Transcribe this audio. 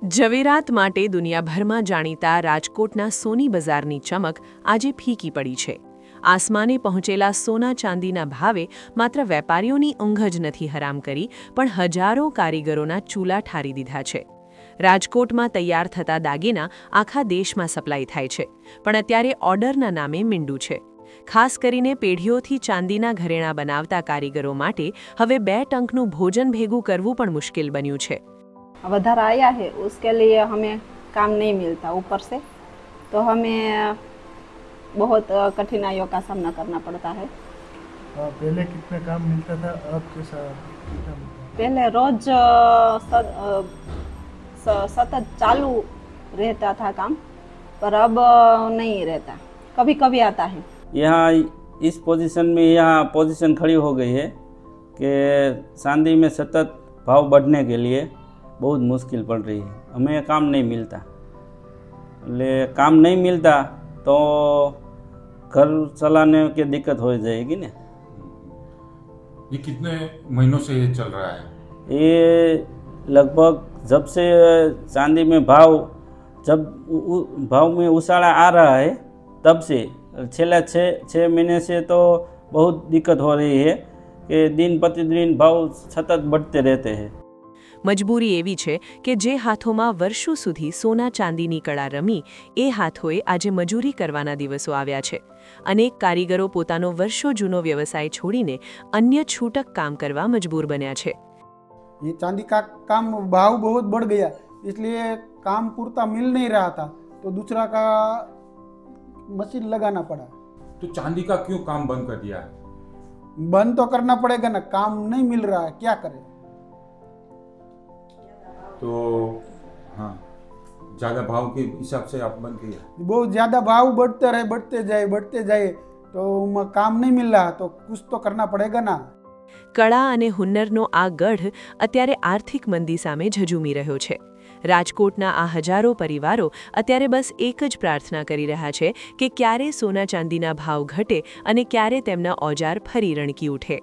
ઝવેરાત માટે દુનિયાભરમાં જાણીતા રાજકોટના સોની બજારની ચમક આજે ફીકી પડી છે। આસમાને પહોંચેલા સોના ચાંદીના ભાવે માત્ર વેપારીઓની ઊંઘ જ નથી હરામ કરી, પણ હજારો કારીગરોના ચૂલા ઠારી દીધા છે। રાજકોટમાં તૈયાર થતા દાગીના આખા દેશમાં સપ્લાય થાય છે, પણ અત્યારે ઓર્ડરના નામે મીંડું છે। ખાસ કરીને પેઢીઓથી ચાંદીના ઘરેણાં બનાવતા કારીગરો માટે હવે 2 ટંકનું ભોજન ભેગું કરવું પણ મુશ્કેલ બન્યું છે। વધાरा आया है उसके लिए हमें काम नहीं मिलता, ऊपर से तो हमें बहुत कठिनाइयों का सामना करना पड़ता है। पहले कितना काम मिलता था, अब कैसा कितना मिलता है? पहले रोज सतत चालू रहता था काम, पर अब नहीं रहता, कभी कभी आता है। यहाँ इस पोजीशन में यहाँ पोजीशन खड़ी हो गई है कि चांदी में सतत भाव बढ़ने के लिए बहुत मुश्किल पड़ रही है, हमें काम नहीं मिलता। ले काम नहीं मिलता तो घर चलाने की दिक्कत हो जाएगी ना। ये कितने महीनों से ये चल रहा है? ये लगभग जब से चांदी में भाव भाव में उछाला आ रहा है तब से छेला 6 महीने से तो बहुत दिक्कत हो रही है कि दिन प्रतिदिन भाव सतत बढ़ते रहते हैं। મજબૂરી એવી છે કે જે હાથોમાં વર્ષો સુધી સોના ચાંદીની કળા રમી, એ હાથોએ આજે મજૂરી કરવાના દિવસો આવ્યા છે। અનેક કારીગરો પોતાનો વર્ષો જૂનો વ્યવસાય છોડીને અન્ય છૂટક કામ કરવા મજબૂર બન્યા છે। ये चांदी का काम भाव बहुत बढ़ गया, इसलिए काम पूरता मिल नहीं रहा था, तो दूसरा का मशीन लगाना पड़ा। तो चांदी का क्यों काम बंद कर दिया? बंद तो करना पड़ेगा ना, काम नहीं मिल रहा है, क्या करें। तो हाँ, ज़्यादा भाव के हिसाब से आप बंद किया? बहुत ज़्यादा भाव बढ़ते जाए तो काम नहीं मिल रहा, तो कुछ तो करना पड़ेगा ना। કળા અને હુન્નરનો આ ગઢ અત્યારે આર્થિક મંદી સામે ઝઝૂમી રહ્યો છે। રાજકોટના આ હજારો પરિવારો અત્યારે બસ એક જ પ્રાર્થના કરી રહ્યા છે કે ક્યારે સોના ચાંદીના ભાવ ઘટે અને ક્યારે તેમના ઓજાર ફરી રણકી ઉઠે।